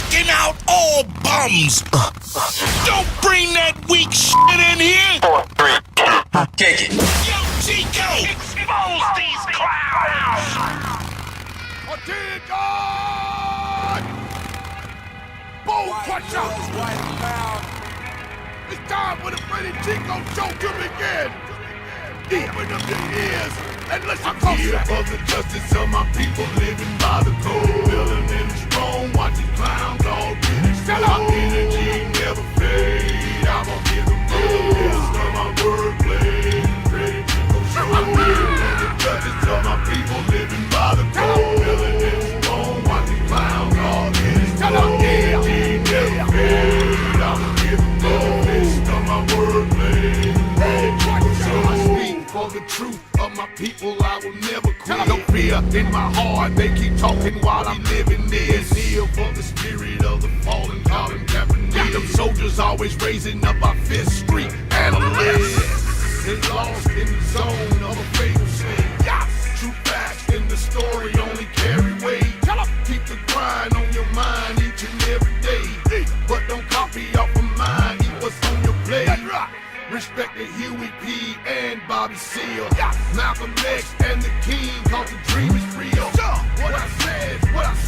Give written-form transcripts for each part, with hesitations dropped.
knocking out all bums. Don't bring that weak shit in here. 4, 3, 2, kick it. Yo, Chico, expose these clowns. Dear God! Boom, crusher! It's time for the Freddy Chico show to begin. Open up your ears and listen closer. I'm here for the justice of my people living by the code. Feeling in strong, watching clowns all get exposed. My energy never fade. I'm gonna give them most of my wordplay. Freddy Chico show. I'm here for the justice of my people living by the code. Feeling in strong, watching clowns all get exposed. My energy never fade. I'm gonna give them most of my wordplay. Freddy Chico show. I speak for the truth of my people, I will never quit. No fear in my heart, they keep talking while I'm living this. Kneel for the spirit of the fallen, calling Japanese. Them soldiers always raising up our fifth street analysts. They lost in the zone of a fatal sin. True facts in the story only carry weight. Keep the grind on your mind each and every day. But don't copy off of mine, eat what's on your plate. Respect the Huey P. and Bobby Seale. Malcolm X and the King, cause the dream is real. What I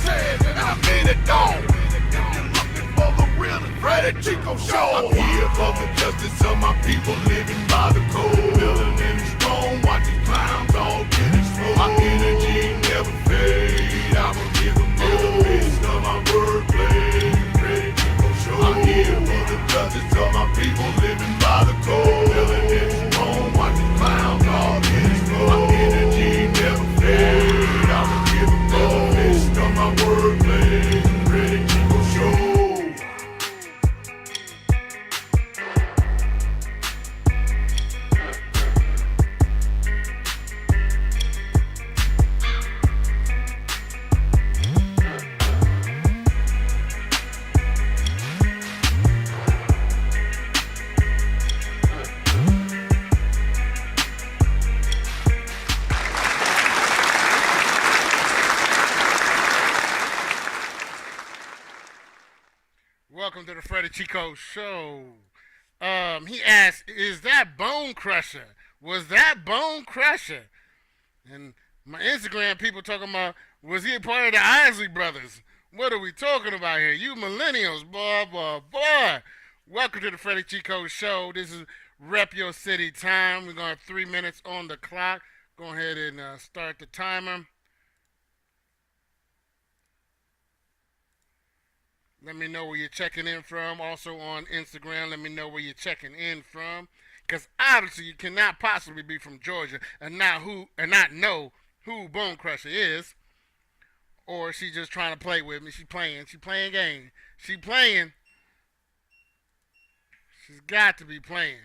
said, and I mean it all. If you're looking for the real Freddy Chico show, I'm here for the justice of my people living by the code. Feeling in strong, watching clowns all get exposed. My energy never fade. I'ma give them the best of my wordplay. Freddy Chico show. I'm here for the justice of my people living by the code. Feeling in strong, watching clowns all get exposed. My energy never fade. I'ma give them the best of my wordplay. Freddy Chico show. Welcome to the Freddy Chico show. He asked, is that Bone Crusher? Was that Bone Crusher? And my Instagram people talking about, was he a part of the Isley Brothers? What are we talking about here? You millennials, boy. Welcome to the Freddy Chico show. This is Rep Your City time. We're going to have 3 minutes on the clock. Go ahead and start the timer. Let me know where you're checking in from. Also on Instagram, let me know where you're checking in from. Because obviously you cannot possibly be from Georgia and not know who Bone Crusher is. Or she just trying to play with me. She playing game. She's got to be playing.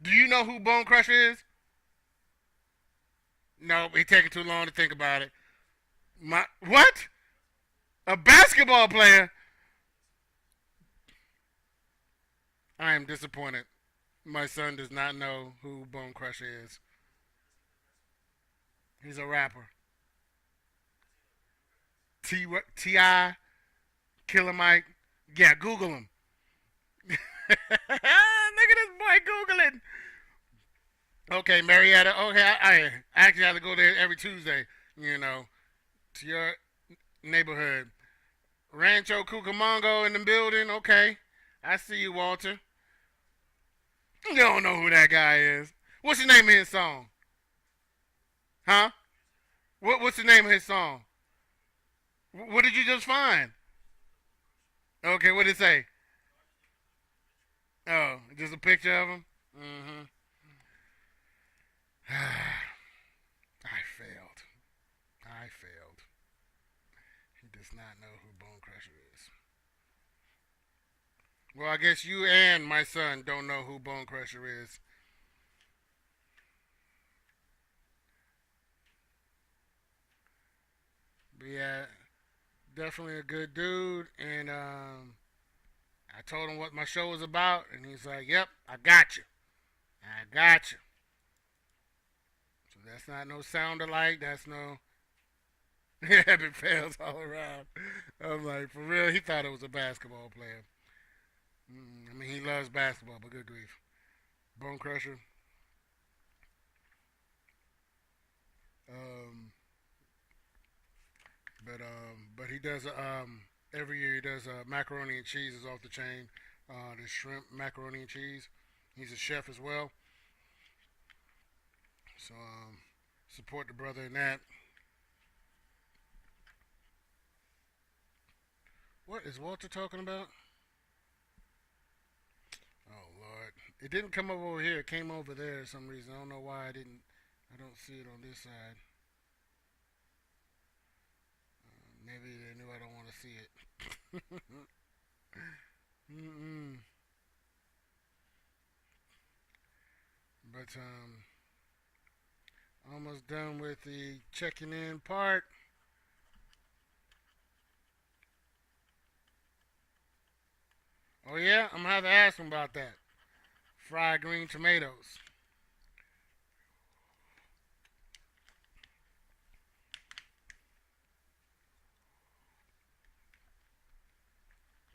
Do you know who Bone Crusher is? No, it's taking too long to think about it. What? A basketball player? I am disappointed. My son does not know who Bone Crusher is. He's a rapper. T.I. Killer Mike. Yeah, Google him. Look at this boy Googling. Okay, Marietta. Okay, I actually have to go there every Tuesday, to your neighborhood. Rancho Cucamonga in the building. Okay, I see you, Walter. You don't know who that guy is. What's the name of his song? Huh? What's the name of his song? What did you just find? Okay, what did it say? Oh, just a picture of him? Mm-hmm. I failed. He does not know who Bone Crusher is. Well, I guess you and my son don't know who Bone Crusher is. But yeah, definitely a good dude. And I told him what my show was about, and he's like, yep, I got you. So that's not no sound alike. That's no Epic fails all around. I'm like, for real, he thought it was a basketball player. I mean, he loves basketball, but good grief. Bone Crusher. Um, but he does every year he does macaroni and cheese is off the chain. The shrimp macaroni and cheese. He's a chef as well, so support the brother in that. What is Walter talking about? Oh Lord, it didn't come up over here. It came over there for some reason. I don't know why I didn't. I don't see it on this side. Maybe they knew I don't want to see it. Mm-mm. But almost done with the checking in part. Oh yeah, I'm gonna have to ask him about that. Fried green tomatoes.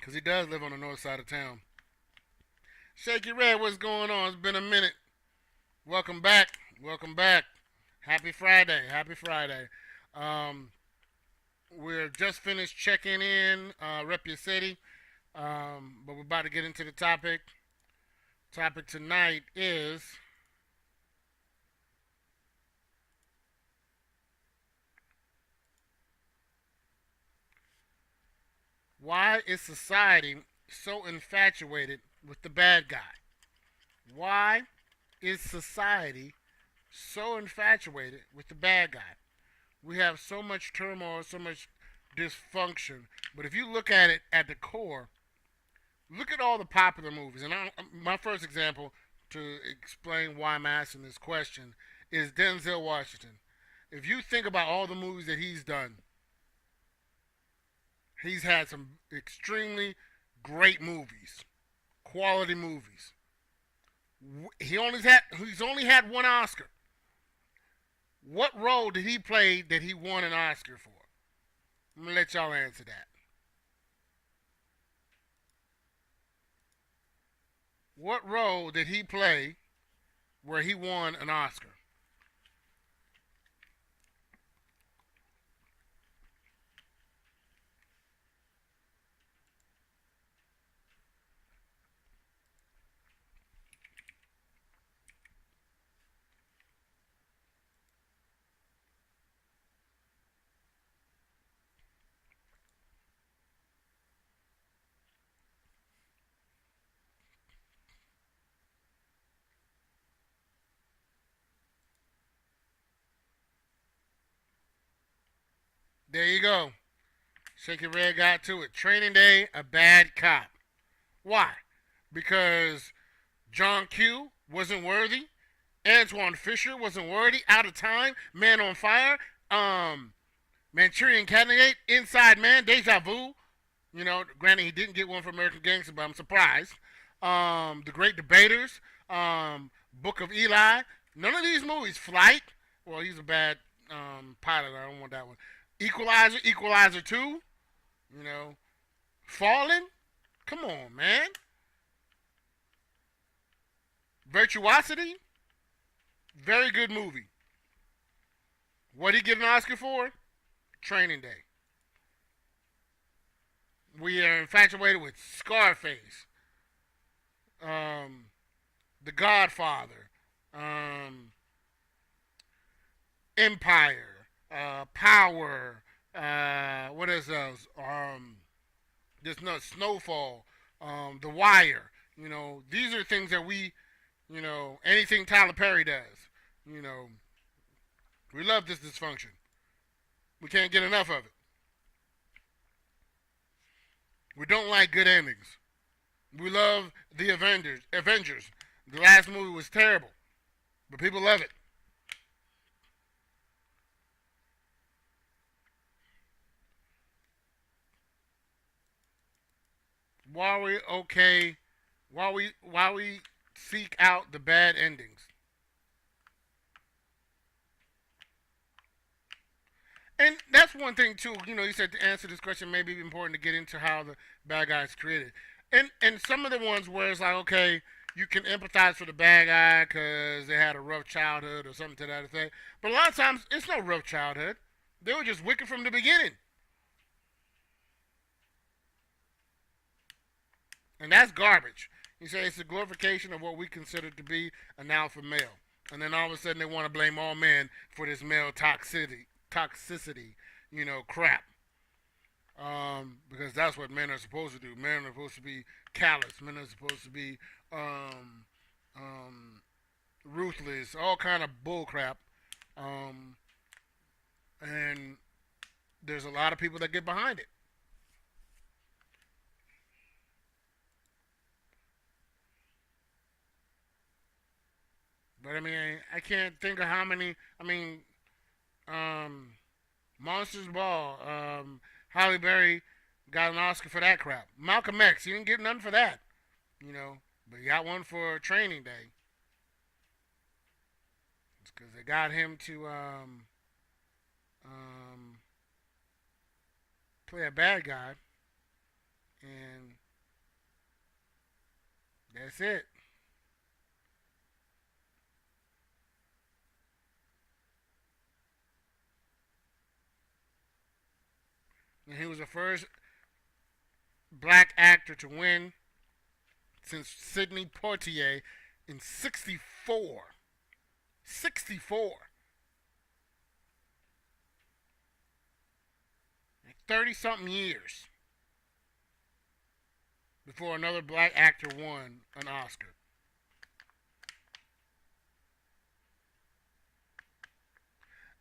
Cause he does live on the north side of town. Shaky Red, what's going on? It's been a minute. Welcome back. Welcome back. Happy Friday. Happy Friday. Um, we're just finished checking in, Rep Your City. But we're about to get into the topic. Topic tonight is why is society so infatuated with the bad guy? Why is society so infatuated with the bad guy? We have so much turmoil, so much dysfunction. But if you look at it at the core, look at all the popular movies. And my first example to explain why I'm asking this question is Denzel Washington. If you think about all the movies that he's done, he's had some extremely great movies, quality movies. He's only had one Oscar. What role did he play that he won an Oscar for? I'm gonna let y'all answer that. What role did he play where he won an Oscar? There you go. Shaky Red got to it. Training Day, a bad cop. Why? Because John Q wasn't worthy. Antoine Fisher wasn't worthy. Out of Time, Man on Fire, Manchurian Candidate, Inside Man, Deja Vu. You know, granted he didn't get one for American Gangster, but I'm surprised. The Great Debaters, Book of Eli. None of these movies. Flight. Well, he's a bad pilot. I don't want that one. Equalizer, Equalizer 2. You know, Fallen. Come on, man. Virtuosity. Very good movie. What he get an Oscar for? Training Day. We are infatuated with Scarface, The Godfather, Empire, Power. What is those? There's no Snowfall, The Wire. You know, these are things that we, you know, anything Tyler Perry does. You know, we love this dysfunction. We can't get enough of it. We don't like good endings. We love the Avengers. Avengers. The last movie was terrible, but people love it. Why are we okay? Why we seek out the bad endings? And that's one thing too. You said to answer this question, may be important to get into how the bad guy is created. And some of the ones where it's like, okay, you can empathize for the bad guy because they had a rough childhood or something to that effect. But a lot of times, it's no rough childhood. They were just wicked from the beginning. And that's garbage. You say it's a glorification of what we consider to be an alpha male. And then all of a sudden they want to blame all men for this male toxicity, crap. Because that's what men are supposed to do. Men are supposed to be callous. Men are supposed to be ruthless. All kind of bull crap. And there's a lot of people that get behind it. But I mean, I can't think of how many. I mean, Monsters Ball. Halle Berry got an Oscar for that crap. Malcolm X, he didn't get none for that, but he got one for Training Day. It's because they got him to play a bad guy, and that's it. And he was the first black actor to win since Sidney Poitier in 64. 64. 30-something years before another black actor won an Oscar.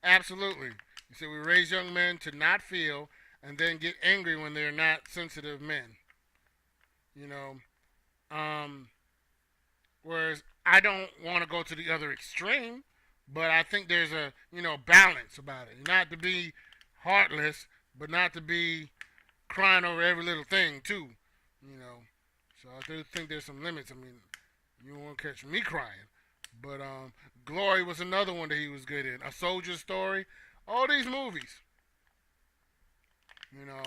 Absolutely. You said we raise young men to not feel and then get angry when they're not sensitive men. You know, whereas I don't want to go to the other extreme, but I think there's a balance about it. Not to be heartless, but not to be crying over every little thing too. So I do think there's some limits. I mean, you won't catch me crying, but Glory was another one that he was good in. A Soldier's Story, all these movies. You know,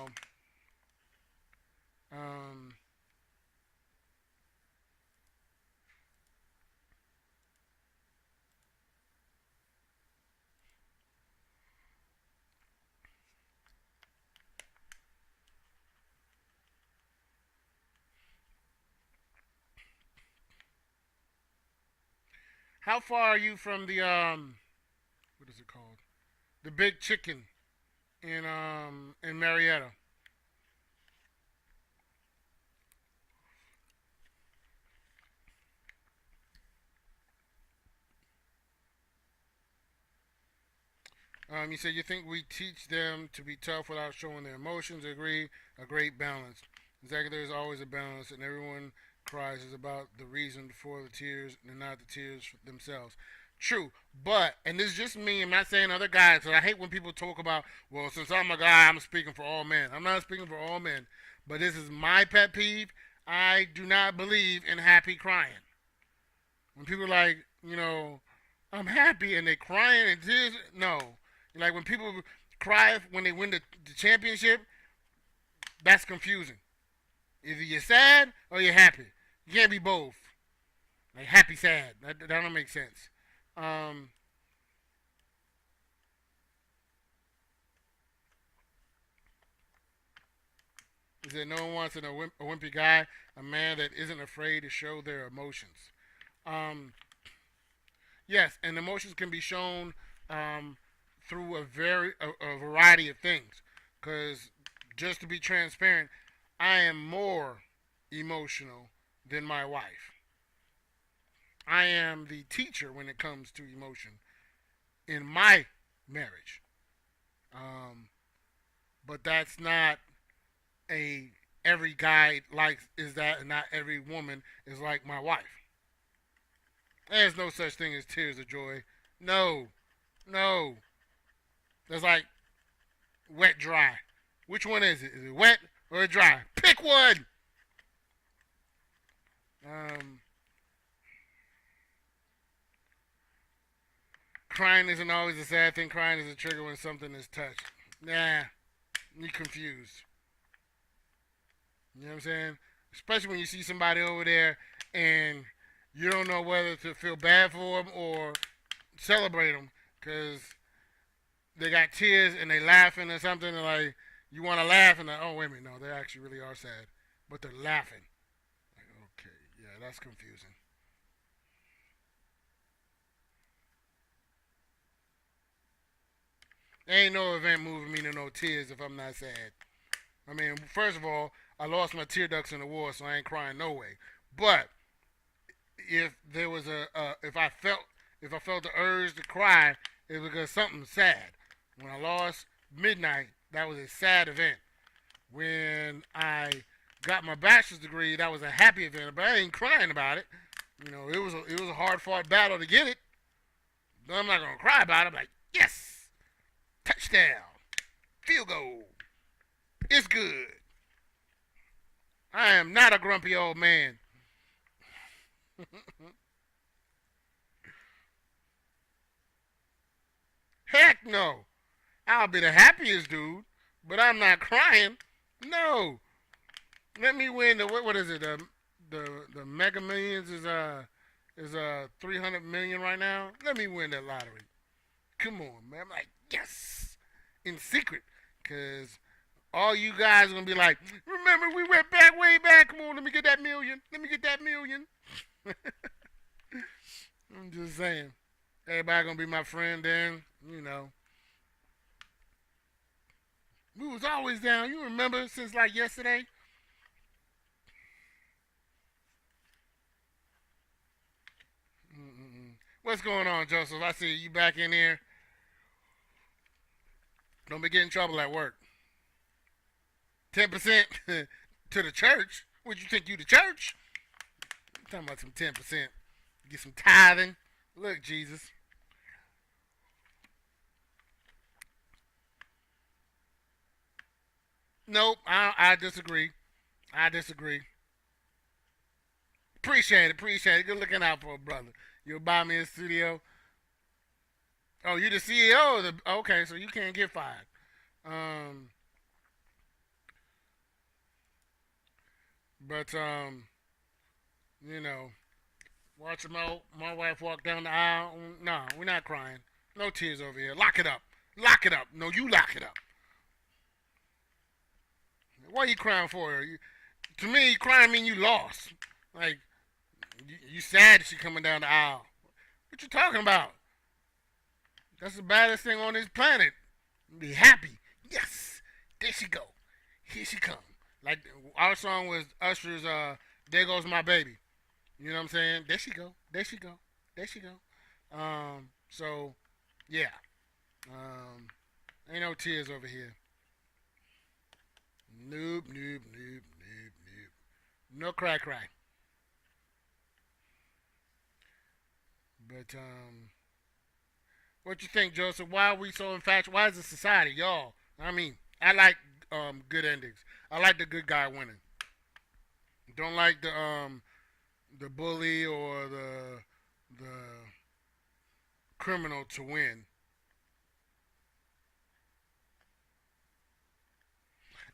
how far are you from the what is it called? The Big Chicken in Marietta. You said you think we teach them to be tough without showing their emotions. Agree, a great balance. Exactly, there's always a balance, and everyone cries is about the reason for the tears and not the tears themselves. True, but, and this is just me, I'm not saying other guys, so I hate when people talk about, well, since I'm a guy, I'm speaking for all men. I'm not speaking for all men, but this is my pet peeve. I do not believe in happy crying. When people are like, I'm happy and they crying and tears, no. Like when people cry when they win the championship, that's confusing. Either you're sad or you're happy. You can't be both. Like happy, sad. That don't make sense. Is that no one wants a wimpy guy, a man that isn't afraid to show their emotions. Yes, and emotions can be shown through a variety of things. Because just to be transparent, I am more emotional than my wife. I am the teacher when it comes to emotion in my marriage. But that's not every guy likes is that, and not every woman is like my wife. There's no such thing as tears of joy. No, no. There's like wet, dry. Which one is it? Is it wet or dry? Pick one. Crying isn't always a sad thing. Crying is a trigger when something is touched. Nah, you confused. You know what I'm saying? Especially when you see somebody over there and you don't know whether to feel bad for them or celebrate them because they got tears and they laughing or something. And like you want to laugh and like, oh wait a minute, no, they actually really are sad, but they're laughing. Like, okay, yeah, that's confusing. There ain't no event moving me to no tears if I'm not sad. I mean, first of all, I lost my tear ducts in the war, so I ain't crying no way. But if there was if I felt the urge to cry, it was because something sad. When I lost midnight, that was a sad event. When I got my bachelor's degree, that was a happy event, but I ain't crying about it. You know, it was a hard fought battle to get it. But I'm not gonna cry about it. I'm like, yes, touchdown, field goal, it's good. I am not a grumpy old man. Heck no. I'll be the happiest dude, but I'm not crying. No. Let me win the what is it? The Mega Millions is 300 million right now. Let me win that lottery. Come on, man. I'm like, yes. In secret, cause all you guys are gonna be like, remember we went back way back. Come on, let me get that million. Let me get that million. I'm just saying. Everybody gonna be my friend then, you know. We was always down. You remember since like yesterday? Mm-mm-mm. What's going on, Joseph? I see you back in here. Don't be getting in trouble at work. 10% to the church. What you think you the church? I'm talking about some 10%. Get some tithing. Look, Jesus. Nope, I disagree. I disagree. Appreciate it. Good looking out for a brother. You'll buy me a studio. Oh, you the CEO of the? Okay, so you can't get fired. Um, but you know, watch my wife walk down the aisle. No, we're not crying. No tears over here. Lock it up. Lock it up. No, you lock it up. What are you crying for? To me, crying mean you lost. Like you sad that she coming down the aisle. What you talking about? That's the baddest thing on this planet. Be happy. Yes, there she go. Here she come. Like our song was Usher's "There Goes My Baby." You know what I'm saying? There she go. There she go. There she go. So yeah. Um, ain't no tears over here. Nope, nope, nope, nope, nope. No cry, cry. But what you think, Joseph? Why are we so infatuated? Why is the society, y'all? I mean, I like good endings. I like the good guy winning. Don't like the bully or the criminal to win.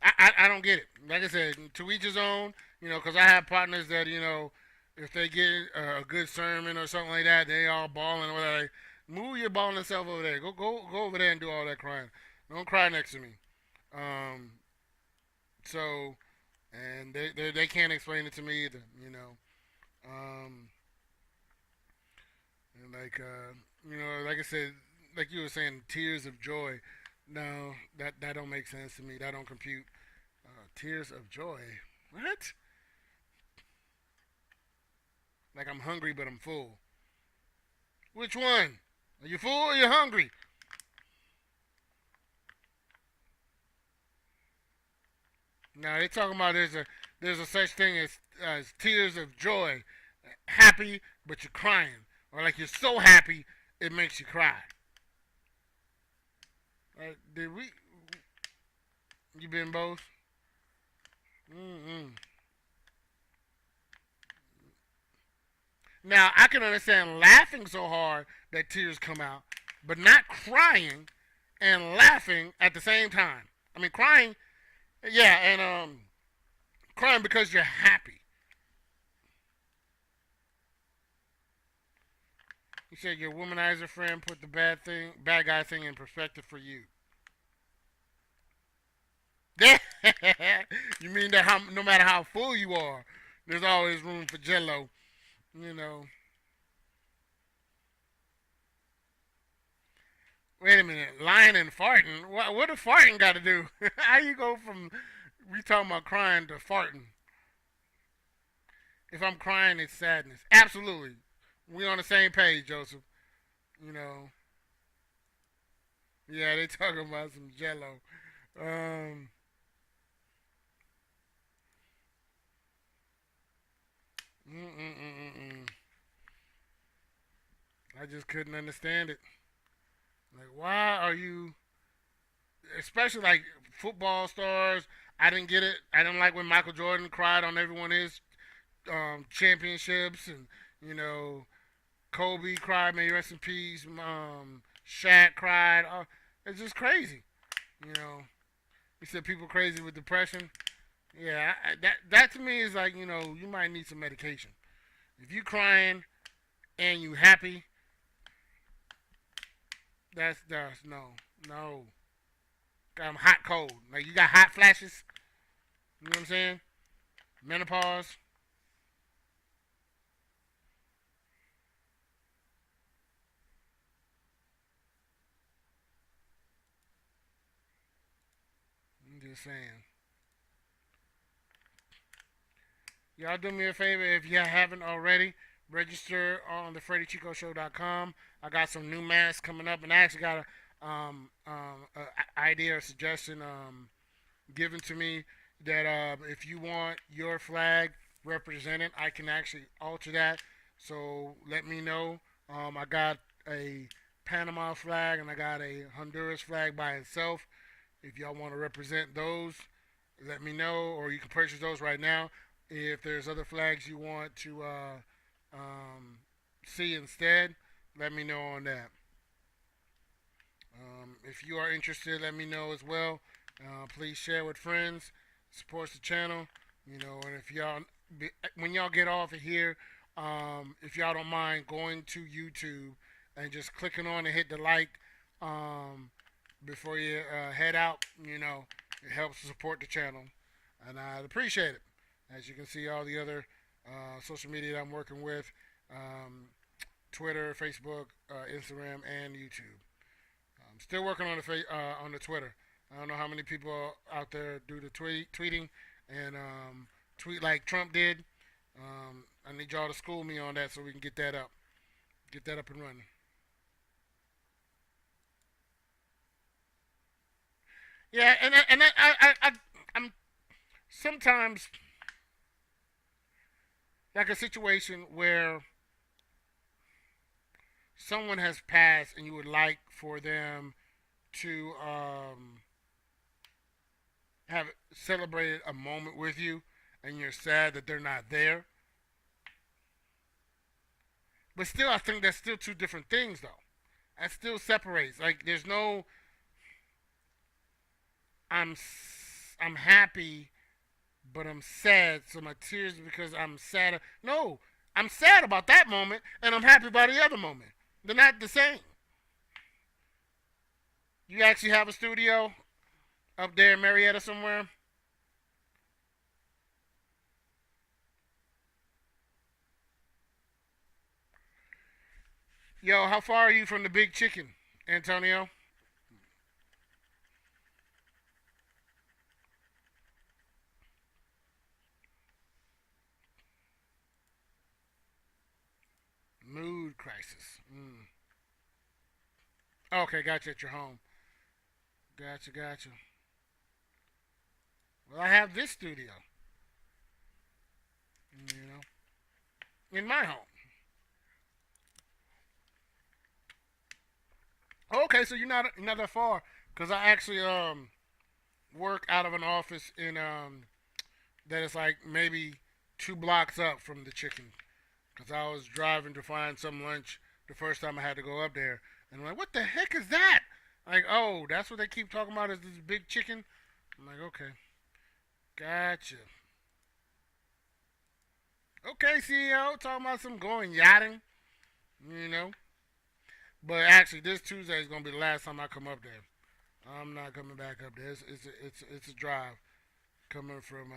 I don't get it. Like I said, to each his own. You know, because I have partners that if they get a good sermon or something like that, they all bawling or whatever. Move your balling self over there. Go over there and do all that crying. Don't cry next to me. Um, so, and they can't explain it to me either. You know, um, and like I said, like you were saying, tears of joy. No, that don't make sense to me. That don't compute. Tears of joy. What? Like I'm hungry, but I'm full. Which one? Are you full or you hungry? Now they talking about there's a such thing as tears of joy, happy but you're crying, or like you're so happy it makes you cry. Did we? You been both? Mm-mm. Now I can understand laughing so hard that tears come out, but not crying and laughing at the same time. I mean, crying, yeah, and crying because you're happy. He said your womanizer friend put the bad guy thing in perspective for you. You mean that no matter how full you are, there's always room for Jello, you know. Wait a minute, lying and farting. What does farting got to do? How you go from we talking about crying to farting? If I'm crying, it's sadness. Absolutely, we on the same page, Joseph. You know. Yeah, they talking about some Jello. Um, mm-mm-mm-mm. I just couldn't understand it. Like, why are you, especially like football stars? I didn't get it. I didn't like when Michael Jordan cried on every one of his championships, and you know, Kobe cried. May he rest in peace. Shaq cried. It's just crazy. You know, he said people crazy with depression. Yeah, that to me is like, you know, you might need some medication. If you crying and you happy, that's no. I'm hot cold. Like you got hot flashes. You know what I'm saying? Menopause. I'm just saying. Y'all do me a favor if you haven't already. Register on the FreddyChicoShow.com. I got some new masks coming up, and I actually got a idea or suggestion given to me that if you want your flag represented, I can actually alter that. So let me know. I got a Panama flag and I got a Honduras flag by itself. If y'all want to represent those, let me know, or you can purchase those right now. If there's other flags you want to see instead, let me know on that. If you are interested, let me know as well. Please share with friends. Supports the channel. You know, and if y'all, when y'all get off of here, if y'all don't mind going to YouTube and just clicking on and hit the like before you head out, you know, it helps to support the channel, and I'd appreciate it. As you can see, all the other social media that I'm working with, Twitter, Facebook, Instagram, and YouTube. I'm still working on the Twitter. I don't know how many people out there do the tweeting and tweet like Trump did. I need y'all to school me on that so we can get that up and running. Yeah, and I'm sometimes like a situation where someone has passed and you would like for them to have celebrated a moment with you, and you're sad that they're not there. But still, I think that's still two different things, though. That still separates. Like, there's no I'm I'm happy, but I'm sad. So my tears because I'm sad. No, I'm sad about that moment, and I'm happy about the other moment. They're not the same. You actually have a studio up there in Marietta somewhere? Yo, how far are you from the Big Chicken, Antonio? Mood crisis. Okay, gotcha at your home. Gotcha. Well, I have this studio, you know, in my home. Okay, so you're not that far, cause I actually work out of an office in that is like maybe 2 blocks up from the chicken. Cause I was driving to find some lunch the first time I had to go up there, and I'm like, what the heck is that? Like, oh, that's what they keep talking about is this big chicken. I'm like, okay, gotcha. Okay, CEO, talking about some going yachting, you know. But actually, this Tuesday is gonna be the last time I come up there. I'm not coming back up there. It's a drive coming from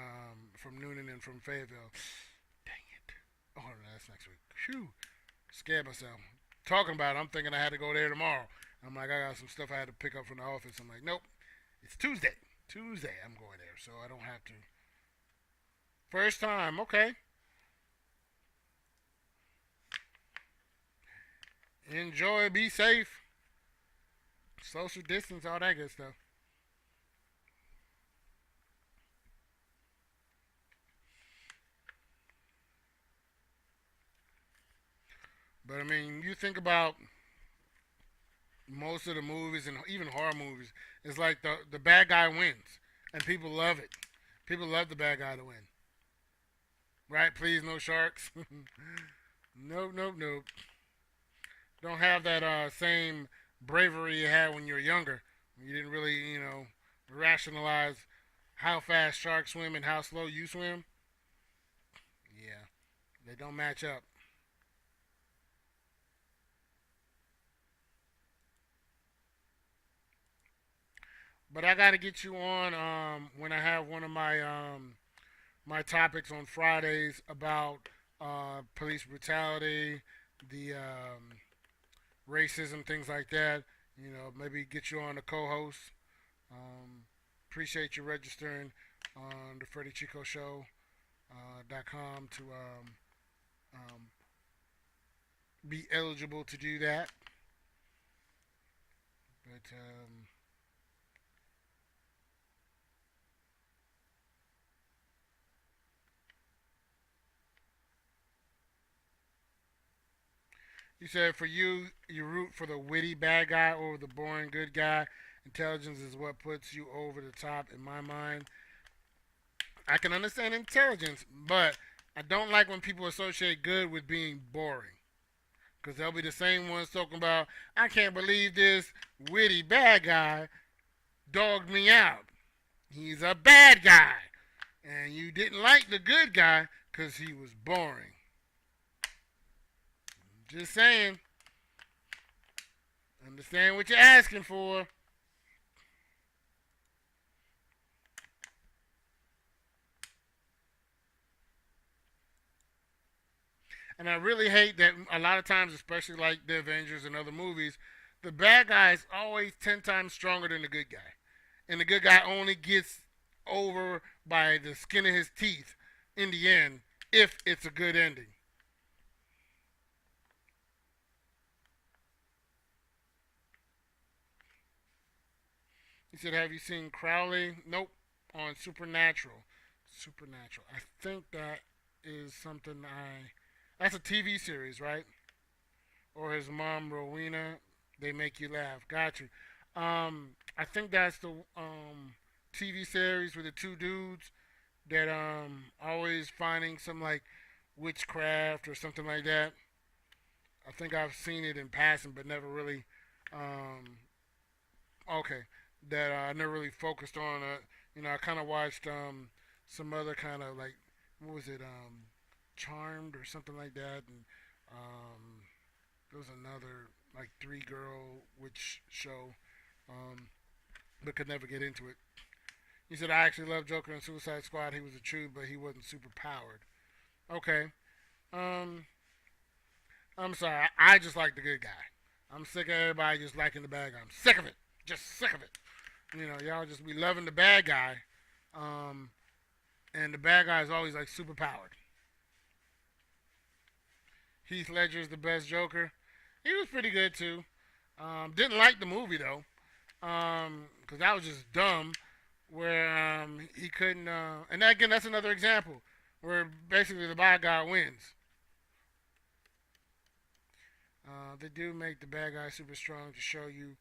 Noonan and from Fayetteville. Dang it! Oh, no, that's next week. Phew, scared myself. Talking about it, I'm thinking I had to go there tomorrow. I'm like, I got some stuff I had to pick up from the office. I'm like, nope, it's Tuesday. Tuesday, I'm going there, so I don't have to. First time, okay. Enjoy, be safe, social distance, all that good stuff. But I mean, you think about most of the movies and even horror movies, it's like the bad guy wins, and people love it. People love the bad guy to win, right? Please, no sharks. Nope, nope, nope. Don't have that same bravery you had when you were younger. You didn't really, rationalize how fast sharks swim and how slow you swim. Yeah, they don't match up. But I got to get you on when I have one of my topics on Fridays about police brutality, the racism, things like that. Maybe get you on a co-host. Um, Appreciate you registering on the Freddy Chico Show .com to um, be eligible to do that. But you said for you, you root for the witty bad guy over the boring good guy. Intelligence is what puts you over the top in my mind. I can understand intelligence, but I don't like when people associate good with being boring. Because they'll be the same ones talking about, I can't believe this witty bad guy dogged me out. He's a bad guy. And you didn't like the good guy because he was boring. Just saying. Understand what you're asking for. And I really hate that a lot of times, especially like the Avengers and other movies, the bad guy is always 10 times stronger than the good guy. And the good guy only gets over by the skin of his teeth in the end if it's a good ending. He said, have you seen Crowley? Nope. On Supernatural. Supernatural. I think that is something I. That's a TV series, right? Or his mom, Rowena. They make you laugh. Got you. I think that's the TV series with the two dudes that always finding some like witchcraft or something like that. I think I've seen it in passing, but never really. Um, okay, that I never really focused on. I kind of watched some other kind of like what was it, Charmed or something like that, and um, there was another like three girl witch show, um, but could never get into it. He said I actually love Joker and Suicide Squad. He was a true, but he wasn't super powered. Okay, um, I'm sorry. I just like the good guy. I'm sick of everybody just liking the bad guy. I'm sick of it. Just sick of it. Y'all just be loving the bad guy, um, and the bad guy is always like super powered. Heath Ledger is the best Joker. He was pretty good too. Didn't like the movie though, because that was just dumb. Where he couldn't, and again, that's another example where basically the bad guy wins. They do make the bad guy super strong to show you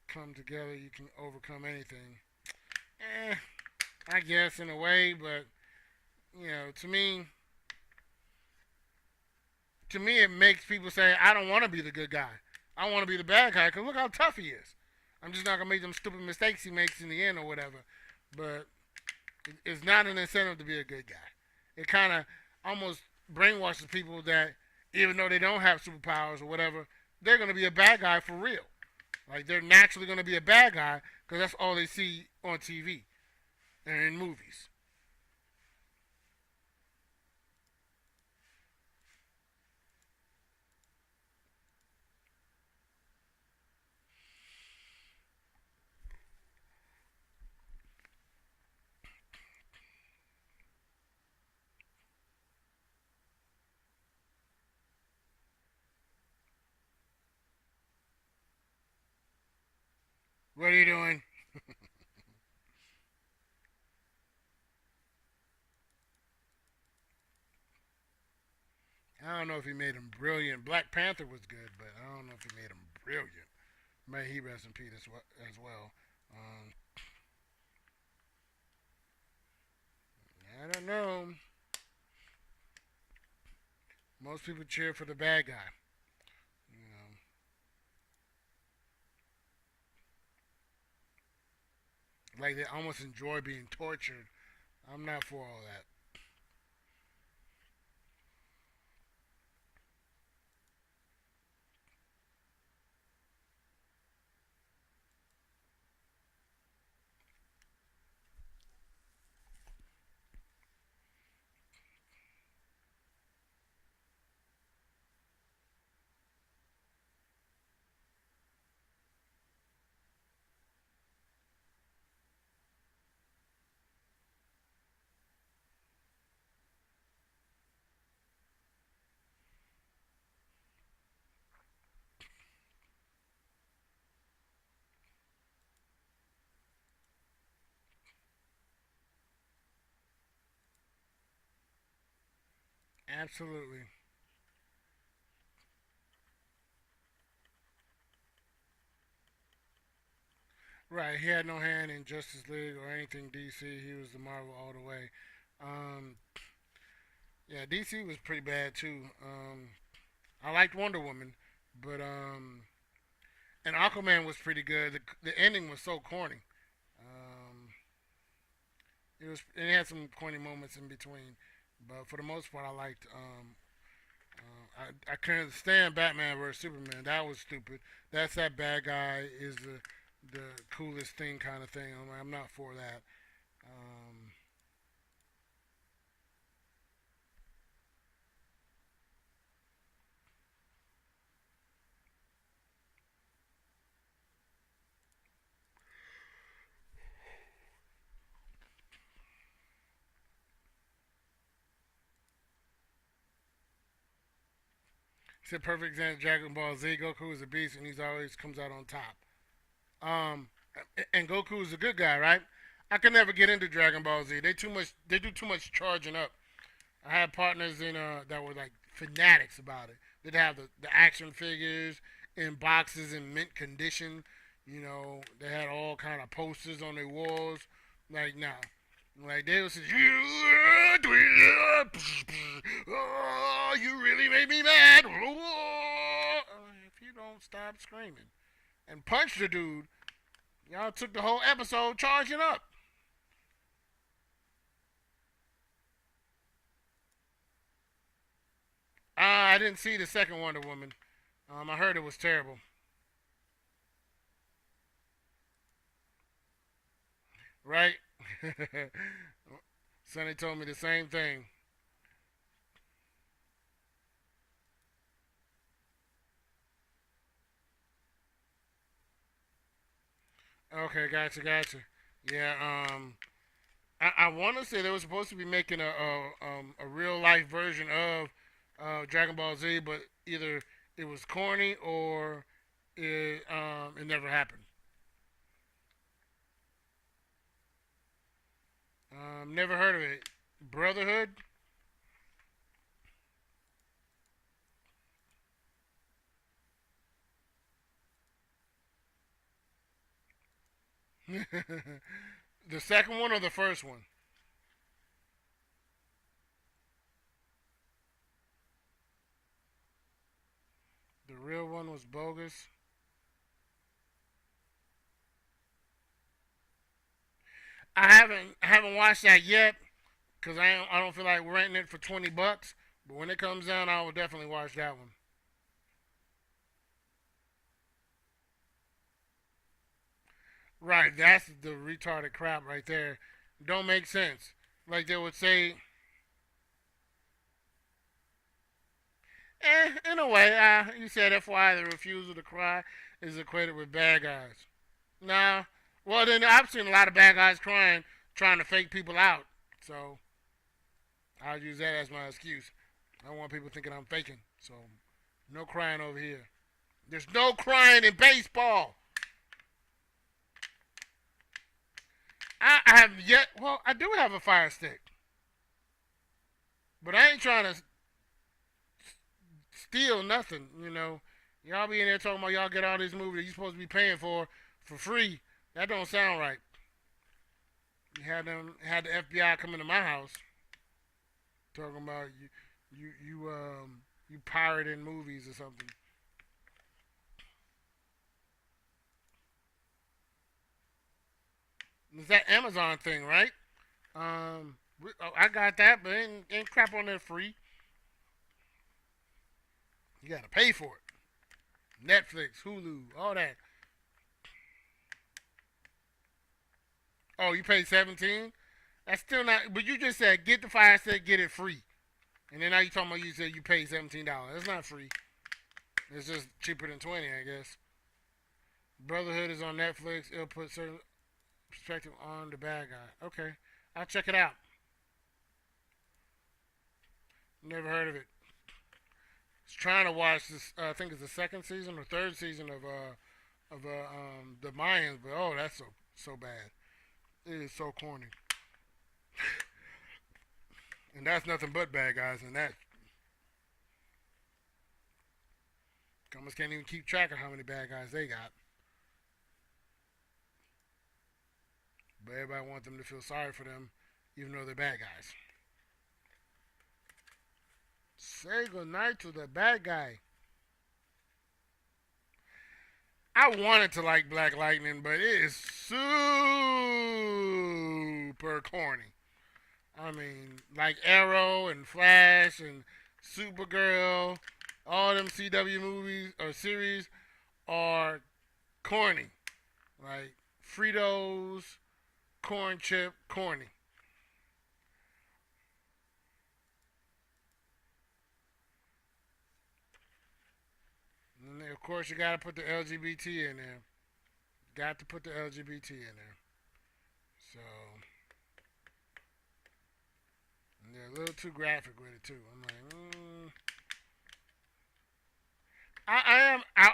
come together, you can overcome anything. Eh, I guess in a way, but to me, it makes people say, I don't want to be the good guy. I want to be the bad guy because look how tough he is. I'm just not gonna make them stupid mistakes he makes in the end or whatever. But it's not an incentive to be a good guy. It kind of almost brainwashes people that even though they don't have superpowers or whatever, they're gonna be a bad guy for real. Like they're naturally gonna be a bad guy because that's all they see on TV and in movies. What are you doing? I don't know if he made him brilliant. Black Panther was good, but I don't know if he made him brilliant. May he rest in peace as well. Um, I don't know. Most people cheer for the bad guy. You know, like they almost enjoy being tortured. I'm not for all that. Absolutely. Right. He had no hand in Justice League or anything DC. He was the Marvel all the way. Um, yeah, DC was pretty bad too. I liked Wonder Woman, but and Aquaman was pretty good. The ending was so corny. Um, it had some corny moments in between, but for the most part, I liked. I couldn't stand Batman versus Superman. That was stupid. That's that bad guy is the coolest thing kind of thing. I'm not for that. Um, it's a perfect example. Dragon Ball Z. Goku is a beast, and he's always comes out on top. Um, and Goku is a good guy, right? I can never get into Dragon Ball Z. They too much. They do too much charging up. I had partners in that were like fanatics about it. They'd have the action figures in boxes in mint condition. You know, they had all kind of posters on their walls. Like now, like they would say, "Oh, you really made me mad." If you don't stop screaming and punch the dude, y'all took the whole episode charging up. I didn't see the second Wonder Woman. I heard it was terrible. Right? Sonny told me the same thing. Okay, gotcha. Yeah, I want to say they were supposed to be making a real life version of Dragon Ball Z, but either it was corny or it never happened. Never heard of it. Brotherhood. The second one or the first one? The real one was bogus. I haven't watched that yet because I don't feel like renting it for $20. But when it comes down, I will definitely watch that one. Right, that's the retarded crap right there. Don't make sense. Like they would say, in a way, you said FYI, the refusal to cry is equated with bad guys. Nah, well then I've seen a lot of bad guys crying, trying to fake people out. So I'll use that as my excuse. I don't want people thinking I'm faking. So no crying over here. There's no crying in baseball. I have yet. Well, I do have a fire stick, but I ain't trying to steal nothing. Y'all be in there talking about y'all get all these movies that you supposed to be paying for free. That don't sound right. You had the FBI come into my house talking about you pirating movies or something. It's that Amazon thing, right? I got that, but ain't crap on there free. You gotta pay for it. Netflix, Hulu, all that. Oh, you paid 17? That's still not. But you just said get the Fire Stick, get it free, and then now you talking about you said you paid $17. That's not free. It's just cheaper than 20, I guess. Brotherhood is on Netflix. It'll put certain perspective on the bad guy. Okay, I'll check it out. Never heard of it. I was trying to watch this. I think it's the second season or third season of the Mayans, but oh, that's so bad. It is so corny, and that's nothing but bad guys. And that almost can't even keep track of how many bad guys they got. But everybody wants them to feel sorry for them, even though they're bad guys. Say goodnight to the bad guy. I wanted to like Black Lightning, but it is super corny. I mean, like Arrow and Flash and Supergirl, all them CW movies or series are corny. Like Fritos, corn chip, corny. And then, of course, you got to put the LGBT in there. Got to put the LGBT in there. So, and they're a little too graphic with it too. I'm like,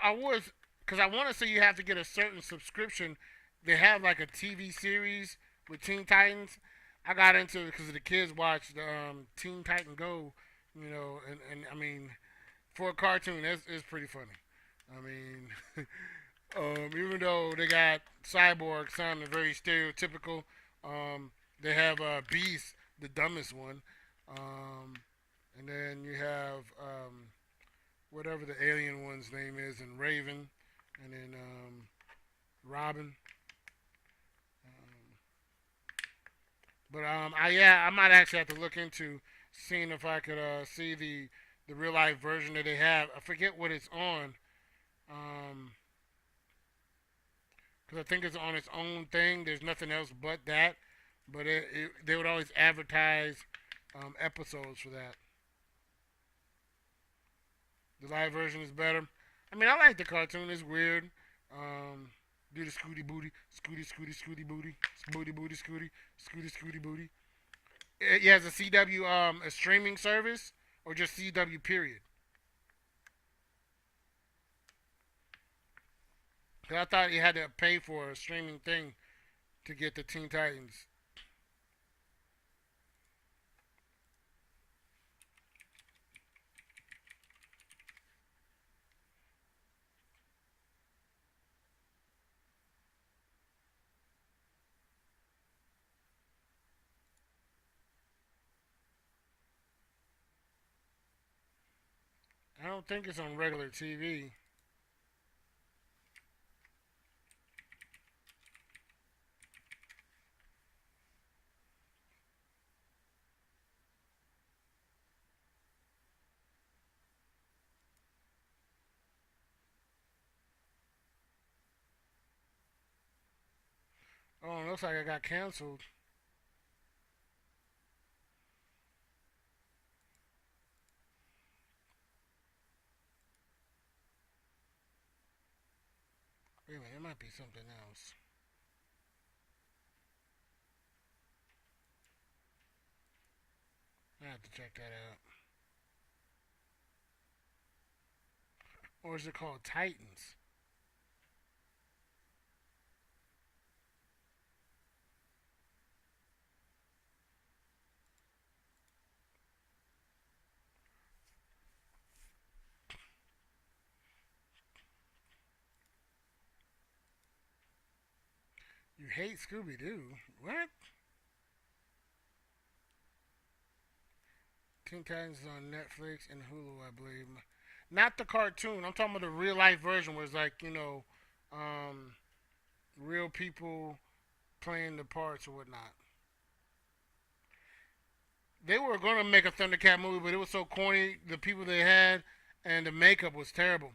I was, because I want to say you have to get a certain subscription. They have like a TV series with Teen Titans. I got into it because the kids watched Teen Titan Go, and I mean, for a cartoon, it's pretty funny. I mean, even though they got Cyborg sounding very stereotypical, they have Beast, the dumbest one, um, and then you have whatever the alien one's name is, and Raven, and then Robin. Um, I might actually have to look into seeing if I could see the real life version that they have. I forget what it's on, um, because I think it's on its own thing. There's nothing else but that, but they would always advertise episodes for that. The live version is better. I mean, I like the cartoon. It's weird. Do the scooty booty, scooty booty, booty booty scooty booty. It has a CW a streaming service or just CW period. 'Cause I thought you had to pay for a streaming thing to get the Teen Titans. I don't think it's on regular TV. Oh, looks like I got canceled. Wait a minute, it might be something else. I have to check that out. Or is it called Titans? You hate Scooby Doo? What? Teen Titans is on Netflix and Hulu, I believe. Not the cartoon. I'm talking about the real life version, where it's like um, real people playing the parts or whatnot. They were gonna make a Thundercat movie, but it was so corny. The people they had and the makeup was terrible.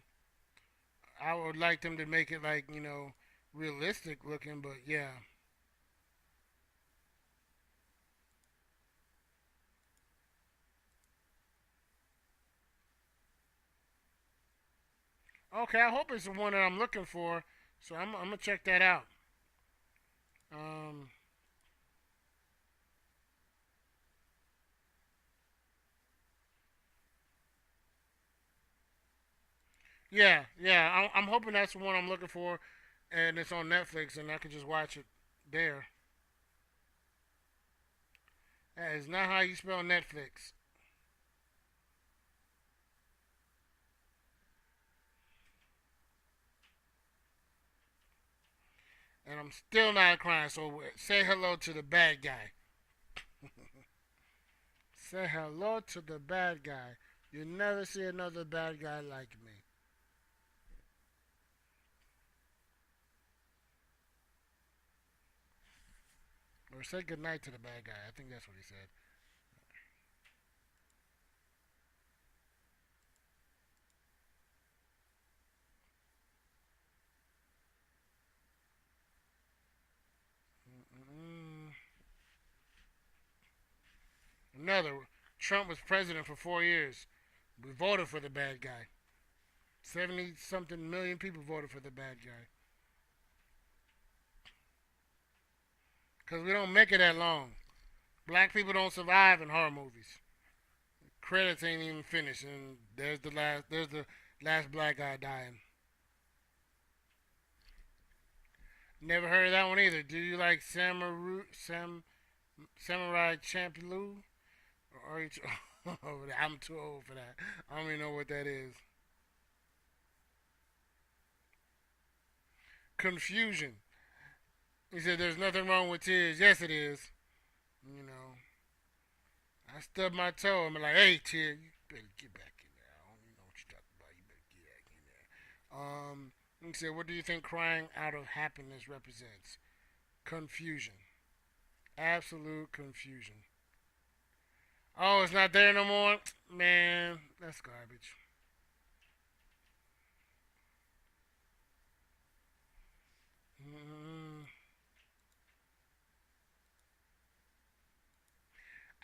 I would like them to make it like realistic looking, but yeah. Okay, I hope it's the one that I'm looking for. So I'm gonna check that out. Um, yeah, yeah. I'm hoping that's the one I'm looking for, and it's on Netflix, and I can just watch it there. That is not how you spell Netflix. And I'm still not crying. So say hello to the bad guy. Say hello to the bad guy. You'll never see another bad guy like me. Or say goodnight to the bad guy. I think that's what he said. Mm-mm. Another. Trump was president for 4 years. We voted for the bad guy. 70 something million people voted for the bad guy. Because we don't make it that long. Black people don't survive in horror movies. Credits ain't even finished, and there's the last black guy dying. Never heard of that one either. Do you like Samurai Champloo? Or are you I'm too old for that. I don't even know what that is. Confusion. He said, "There's nothing wrong with tears." Yes, it is. You know, I stubbed my toe. I'm like, "Hey, tear, you better get back in there. I don't even know what you're talking about. You better get back in there." He said, "What do you think crying out of happiness represents?" Confusion. Absolute confusion. Oh, it's not there no more? Man, that's garbage. Mm,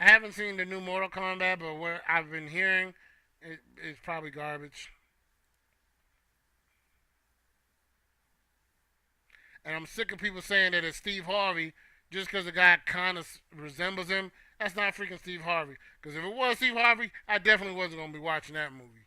I haven't seen the new Mortal Kombat, but what I've been hearing is probably garbage. And I'm sick of people saying that it's Steve Harvey just because the guy kind of resembles him. That's not freaking Steve Harvey. Because if it was Steve Harvey, I definitely wasn't going to be watching that movie.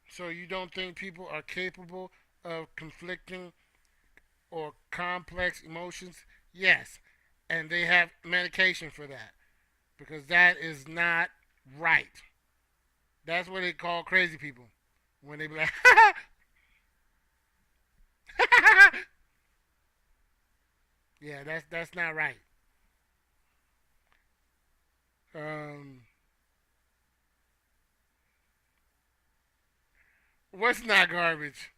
So you don't think people are capable of conflicting or complex emotions? Yes. And they have medication for that. Because that is not right. That's what they call crazy people. When they be like, yeah, that's not right. Um, what's not garbage?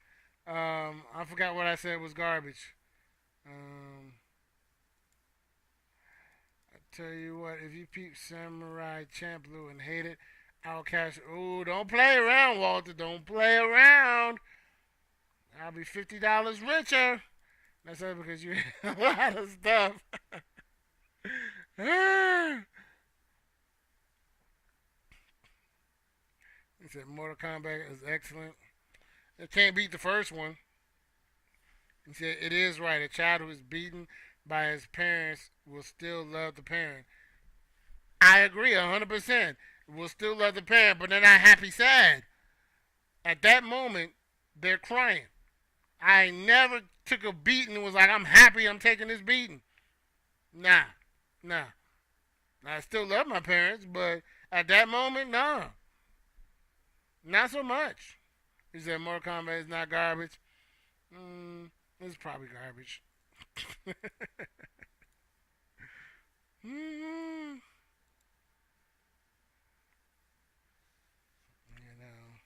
I forgot what I said was garbage. Um, Tell you what, if you peep Samurai Champloo and hate it, I'll cash. Ooh, don't play around, Walter. Don't play around. I'll be $50 richer. That's all because you hate a lot of stuff. He said Mortal Kombat is excellent. It can't beat the first one. He said it is right. A child who is beaten by his parents will still love the parent. I agree 100%. Will still love the parent, but they're not happy, sad. At that moment, they're crying. I never took a beating and was like, I'm happy I'm taking this beating. Nah. I still love my parents, but at that moment, nah. Not so much. He said Mortal Kombat is not garbage. It's probably garbage. You know.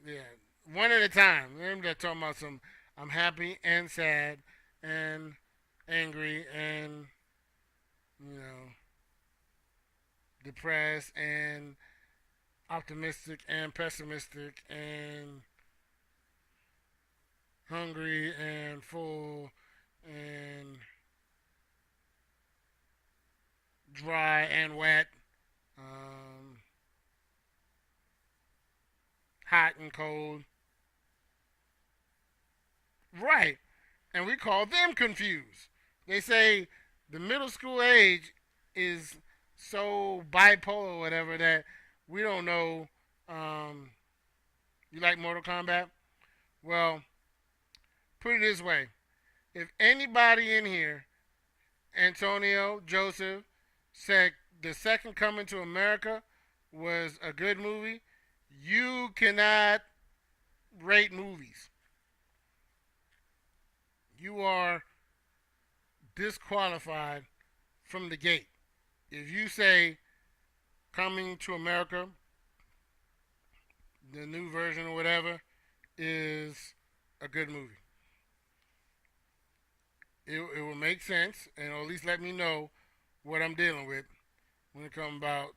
Yeah. One at a time. I'm just talking about some I'm happy and sad and angry and depressed and optimistic and pessimistic and hungry and full and dry and wet, hot and cold. Right. And we call them confused. They say the middle school age is so bipolar or whatever that we don't know. You like Mortal Kombat? Well, put it this way. If anybody in here, Antonio, Joseph, said The Second Coming to America was a good movie, you cannot rate movies. You are disqualified from the gate. If you say Coming to America, the new version or whatever, is a good movie. It will make sense, and at least let me know what I'm dealing with when it comes about.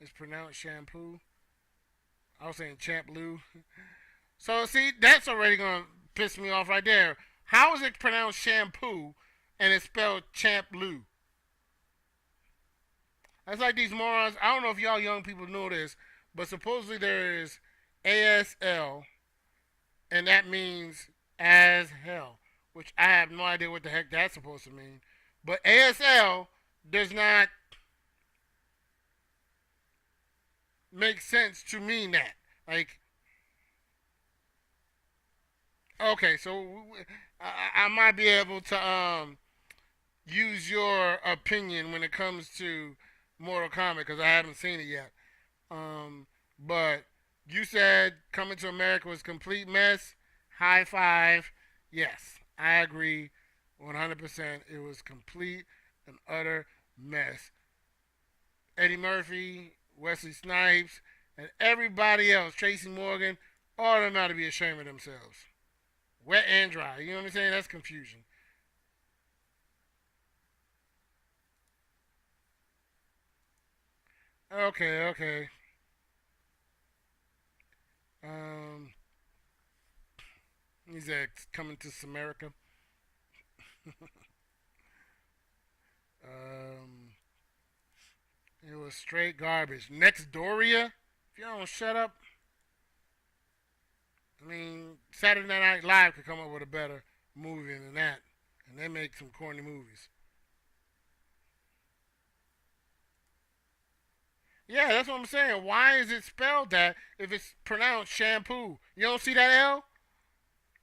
It's pronounced shampoo. I was saying champloo. So see, that's already gonna piss me off right there. How is it pronounced shampoo and it's spelled champloo? That's like these morons. I don't know if y'all young people know this, but supposedly there is ASL, and that means as hell, which I have no idea what the heck that's supposed to mean. But ASL does not make sense to mean that. Like, okay, so I might be able to use your opinion when it comes to Mortal Kombat because I haven't seen it yet. But you said Coming to America was complete mess. High five. Yes, I agree 100%. It was complete and utter mess. Eddie Murphy, Wesley Snipes, and everybody else, Tracy Morgan, all of them ought to be ashamed of themselves. Wet and dry. You know what I'm saying? That's confusion. Okay. Um, he's Coming to America. um, it was straight garbage. Next Doria, if y'all don't shut up. I mean, Saturday Night Live could come up with a better movie than that, and they make some corny movies. Yeah, that's what I'm saying. Why is it spelled that if it's pronounced shampoo? You don't see that L?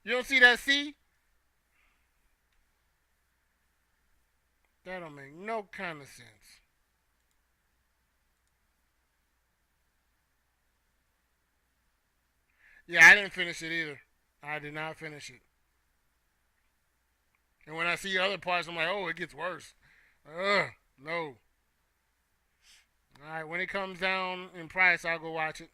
You don't see that C? That don't make no kind of sense. Yeah, I didn't finish it either. I did not finish it. And when I see other parts, I'm like, oh, it gets worse. Ugh, no. All right, when it comes down in price, I'll go watch it.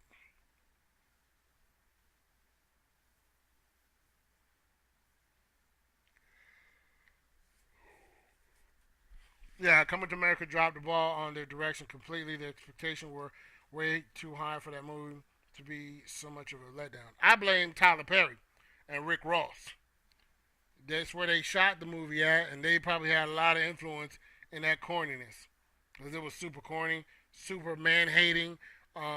Yeah, Coming to America dropped the ball on their direction completely. The expectations were way too high for that movie to be so much of a letdown. I blame Tyler Perry and Rick Ross. That's where they shot the movie at, and they probably had a lot of influence in that corniness. Because it was super corny, super man hating,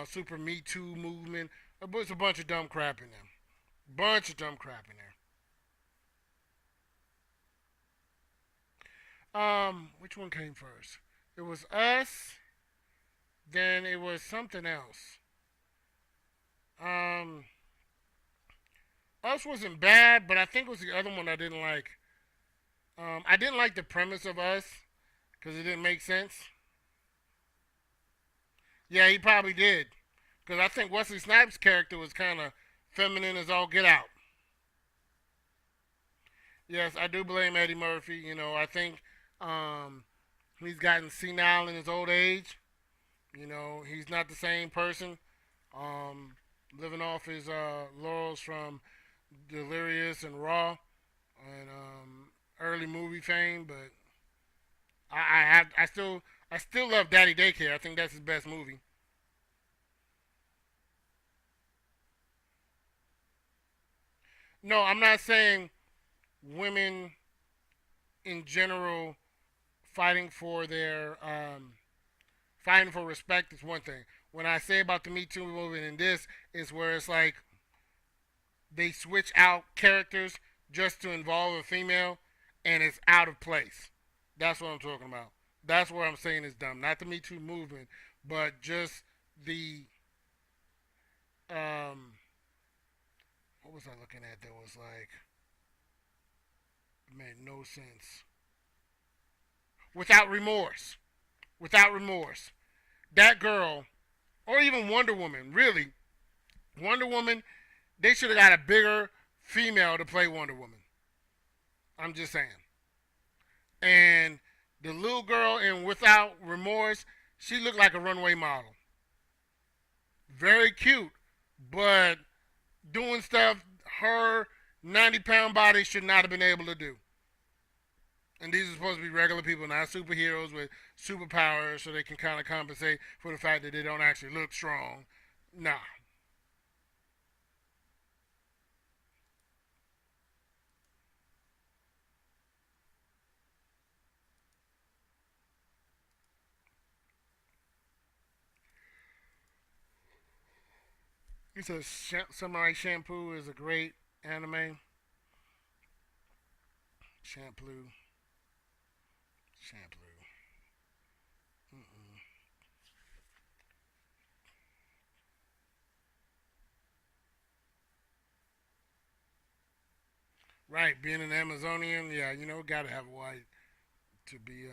super Me Too movement. It was a bunch of dumb crap in there. Bunch of dumb crap in there. Which one came first? It was Us, then it was something else. Um, Us wasn't bad, but I think it was the other one I didn't like. I didn't like the premise of Us because it didn't make sense. Yeah, he probably did. Because I think Wesley Snipes' character was kind of feminine as all get out. Yes, I do blame Eddie Murphy. I think um, he's gotten senile in his old age. He's not the same person. Um, Living off his laurels from Delirious and Raw and early movie fame, but I still love Daddy Daycare. I think that's his best movie. No, I'm not saying women in general fighting for their fighting for respect is one thing. When I say about the Me Too movement and this is where it's like they switch out characters just to involve a female and it's out of place. That's what I'm talking about. That's what I'm saying is dumb. Not the Me Too movement, but just the um what was I looking at that was like made no sense. Without remorse. Without remorse. That girl, or even Wonder Woman, really, Wonder Woman, they should have got a bigger female to play Wonder Woman. I'm just saying. And the little girl in Without Remorse, she looked like a runway model. Very cute, but doing stuff her 90-pound body should not have been able to do. And these are supposed to be regular people, not superheroes with superpowers, so they can kind of compensate for the fact that they don't actually look strong. Nah. He says Samurai Shampoo is a great anime. Shampoo. Shampoo. Mm-mm. Right, being an Amazonian, yeah, gotta have a white to be.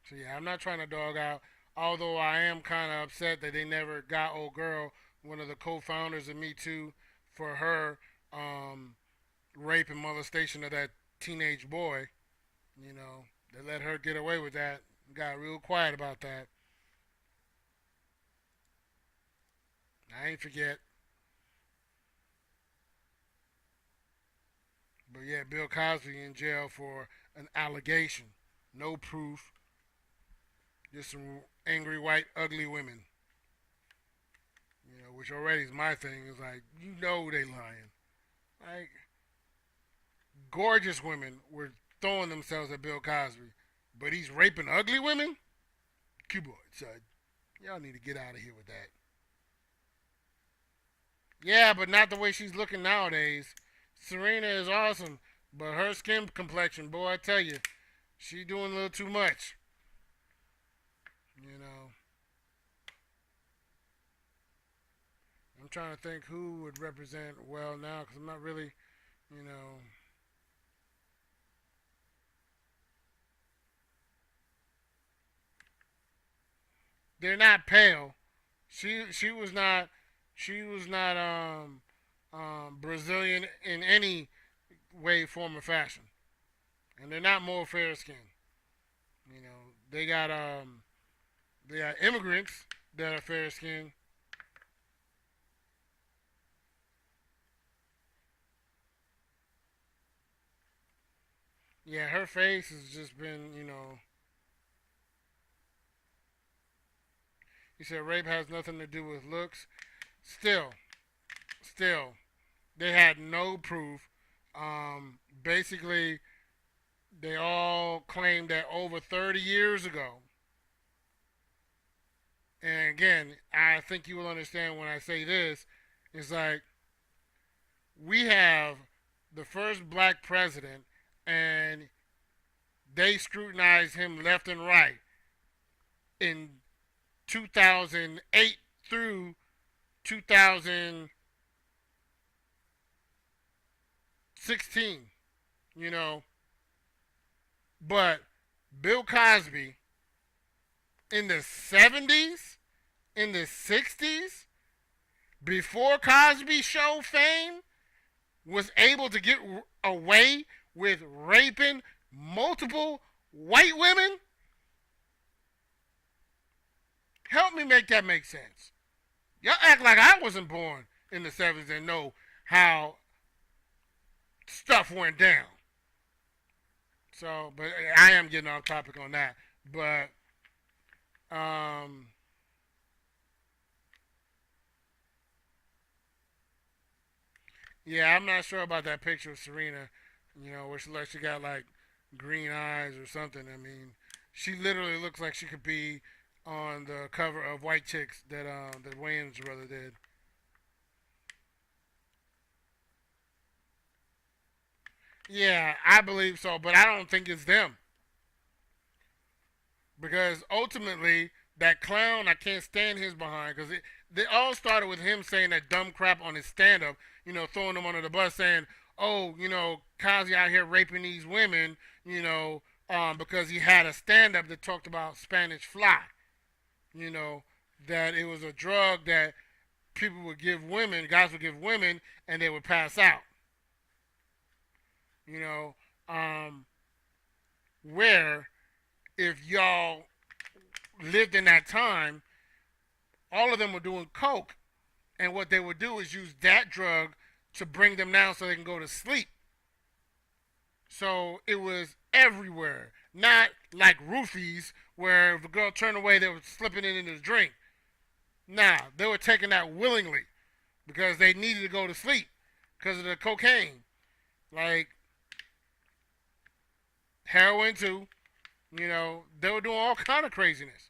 So yeah, I'm not trying to dog out. Although I am kind of upset that they never got old girl, one of the co-founders of Me Too, for her um, rape and molestation of that teenage boy. They let her get away with that. Got real quiet about that. I ain't forget. But yeah, Bill Cosby in jail for an allegation. No proof. Just some angry white ugly women. Which already is my thing. Is like, they lying. Like, gorgeous women were throwing themselves at Bill Cosby. But he's raping ugly women? Cuboid, son. Y'all need to get out of here with that. Yeah, but not the way she's looking nowadays. Serena is awesome, but her skin complexion, boy, I tell you, she doing a little too much. You know, I'm trying to think who would represent well now because I'm not really, you know, they're not pale. She was not Brazilian in any way, form, or fashion, and they're not more fair skinned. They got immigrants that are fair skinned. Yeah, her face has just been. He said rape has nothing to do with looks. Still, they had no proof. Basically, they all claimed that over 30 years ago. And again, I think you will understand when I say this. It's like we have the first black president, and they scrutinized him left and right in 2008 through 2016, you know. But Bill Cosby in the 70s, in the 60s, before Cosby Show fame, was able to get away with raping multiple white women? Help me make that make sense. Y'all act like I wasn't born in the 70s and know how stuff went down. So, but I am getting off topic on that. But, yeah, I'm not sure about that picture of Serena, you know, where she got like green eyes or something. I mean, she literally looks like she could be on the cover of White Chicks that Wayans brother did. Yeah, I believe so, but I don't think it's them. Because ultimately, that clown, I can't stand his behind. Because they all started with him saying that dumb crap on his stand-up, you know, throwing them under the bus, saying, oh, you know, Cosby out here raping these women, you know, because he had a stand-up that talked about Spanish fly. You know, that it was a drug that people would give women, guys would give women, and they would pass out. You know, where if y'all lived in that time, all of them were doing coke, and what they would do is use that drug to bring them down so they can go to sleep. So it was everywhere, not like roofies where if a girl turned away they were slipping it into the drink. Nah, they were taking that willingly because they needed to go to sleep because of the cocaine. Like heroin too. You know, they were doing all kind of craziness.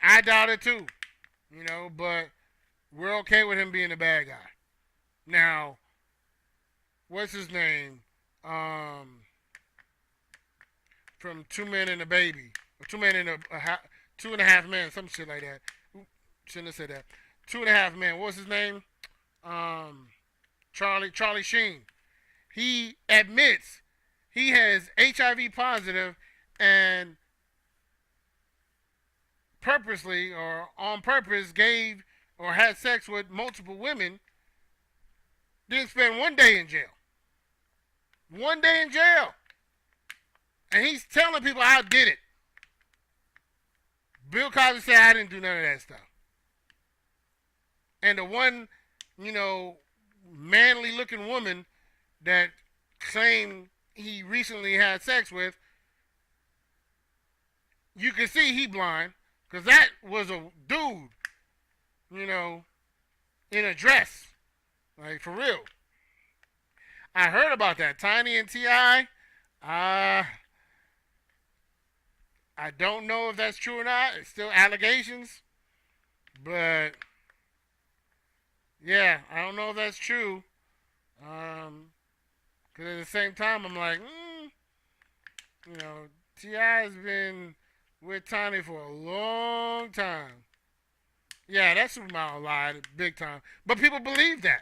I doubt it too. You know, but we're okay with him being a bad guy. Now, what's his name? From Two Men and a Baby. Or Two Men and Two and a Half Men, some shit like that. Shouldn't have said that. Two and a Half Men. What's his name? Charlie Sheen. He admits he has HIV positive and purposely or on purpose gave or had sex with multiple women. Didn't spend 1 day in jail. 1 day in jail. And he's telling people I did it. Bill Cosby said I didn't do none of that stuff. And the one, you know, manly looking woman that claimed he recently had sex with, you can see he blind. Because that was a dude, you know, in a dress. Like, for real. I heard about that. Tiny and T.I., I don't know if that's true or not. It's still allegations. But, yeah, I don't know if that's true. Because at the same time, I'm like, you know, T.I. has been with Tiny for a long time. Yeah, that's Supermodel lied big time. But people believe that.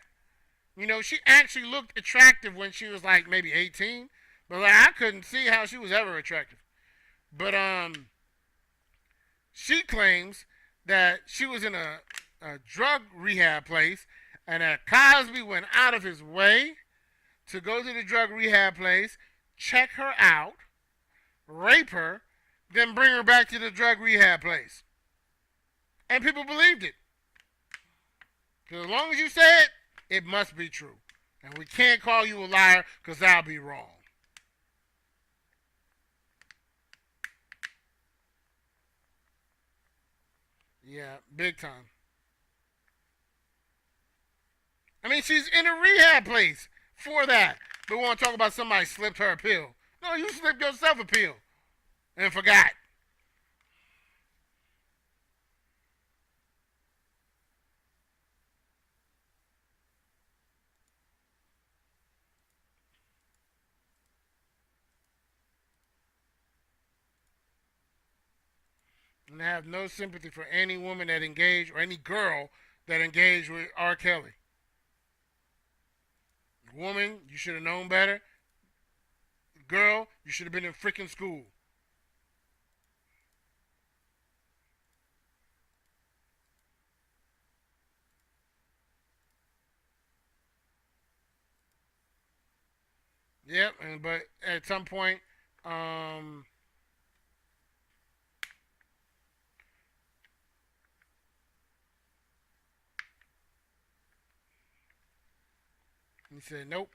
You know, she actually looked attractive when she was like maybe 18. But like I couldn't see how she was ever attractive. But she claims that she was in a drug rehab place and that Cosby went out of his way to go to the drug rehab place, check her out, rape her, then bring her back to the drug rehab place. And people believed it. Because as long as you say it, it must be true. And we can't call you a liar because that'll be wrong. Yeah, big time. I mean, she's in a rehab place for that. But we want to talk about somebody slipped her a pill. No, you slipped yourself a pill and forgot. And I have no sympathy for any woman that engaged or any girl that engaged with R. Kelly. Woman, you should have known better. Girl, you should have been in freaking school. Yep, and but at some point, um, he said nope.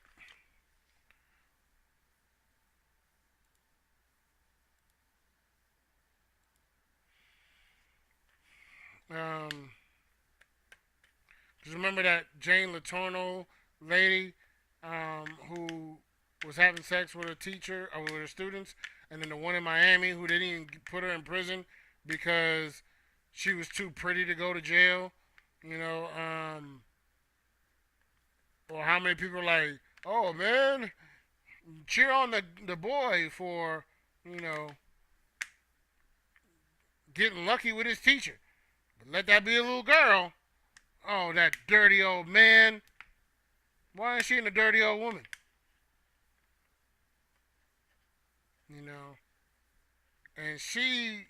Um, just remember that Jane Latorno lady, who was having sex with a teacher or with her students, and then the one in Miami who didn't even put her in prison because she was too pretty to go to jail. You know, or how many people are like, oh man, cheer on the boy for, you know, getting lucky with his teacher. But let that be a little girl. Oh, that dirty old man. Why is she in a dirty old woman? You know, and she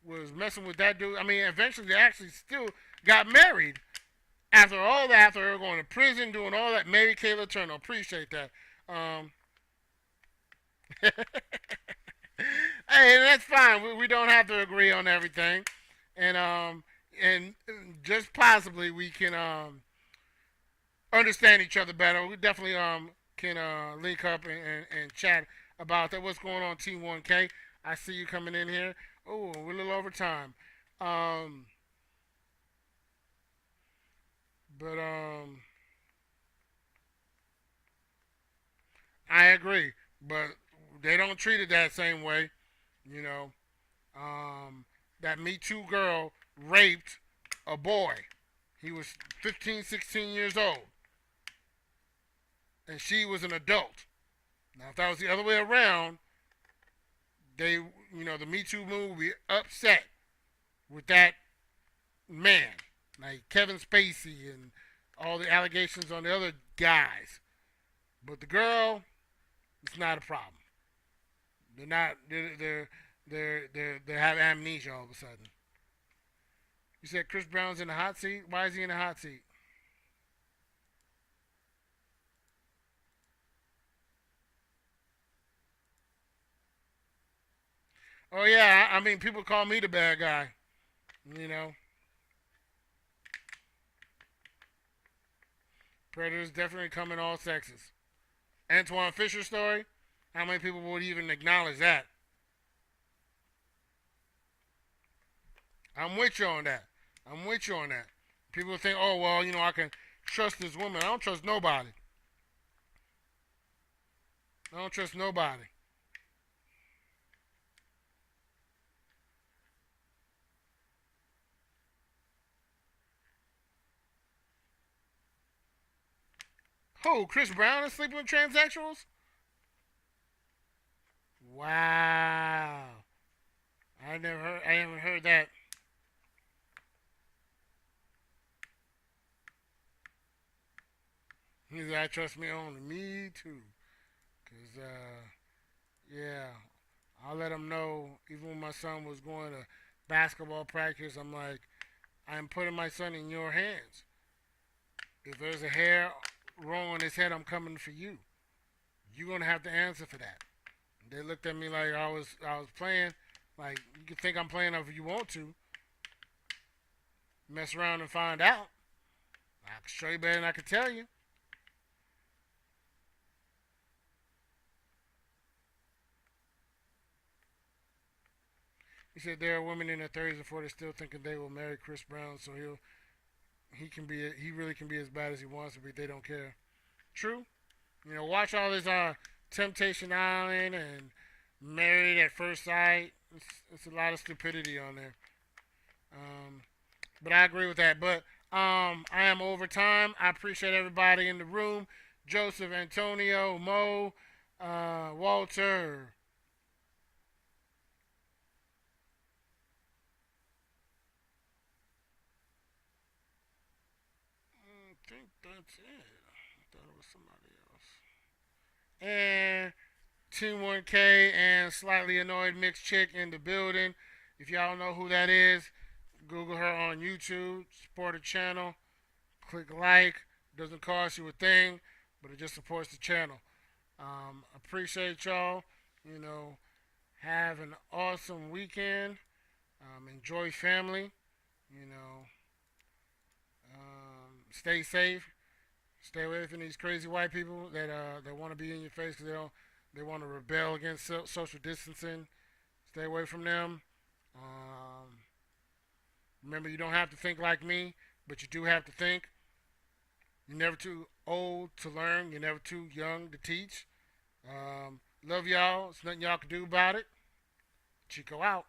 was messing with that dude. I mean, eventually they actually still got married after all that. After her going to prison, doing all that. Mary Kay Letourneau, appreciate that. Um, hey, that's fine. We don't have to agree on everything, and just possibly we can understand each other better. We definitely can link up and chat about that. What's going on, T1K? I see you coming in here. Oh, we're a little over time. Um, but I agree. But they don't treat it that same way. You know, that Me Too girl raped a boy. He was 15, 16 years old, and she was an adult. Now, if that was the other way around, the Me Too movement would be upset with that man, like Kevin Spacey and all the allegations on the other guys. But the girl, it's not a problem. They're not. They have amnesia all of a sudden. You said Chris Brown's in the hot seat. Why is he in the hot seat? Oh yeah, I mean people call me the bad guy. You know, predators definitely come in all sexes. Antoine Fisher story. How many people would even acknowledge that? I'm with you on that. I'm with you on that. People think, oh well, I can trust this woman. I don't trust nobody. I don't trust nobody. Who? Chris Brown is sleeping with transsexuals? Wow. I haven't heard that. He said, I trust me only. Me too. Cause yeah, I'll let him know. Even when my son was going to basketball practice, I'm like, I'm putting my son in your hands. If there's a hair wrong on his head, I'm coming for you. You're gonna have to answer for that. They looked at me like I was playing. Like you can think I'm playing if you want to. Mess around and find out. I can show you better than I can tell you. He said there are women in their 30s and 40s still thinking they will marry Chris Brown, so he really can be as bad as he wants to be. They don't care. True. You know, watch all this Temptation Island and Married at First Sight. It's a lot of stupidity on there. But I agree with that. But I am over time. I appreciate everybody in the room. Joseph, Antonio, Mo, Walter. I think that's it. I thought it was somebody else. And Team 1K and Slightly Annoyed Mixed Chick in the building. If y'all know who that is, Google her on YouTube. Support the channel. Click like. Doesn't cost you a thing, but it just supports the channel. Appreciate y'all. You know, have an awesome weekend. Enjoy family. You know, stay safe. Stay away from these crazy white people that want to be in your face because they want to rebel against social distancing. Stay away from them. Remember, you don't have to think like me, but you do have to think. You're never too old to learn. You're never too young to teach. Love y'all. There's nothing y'all can do about it. Chico out.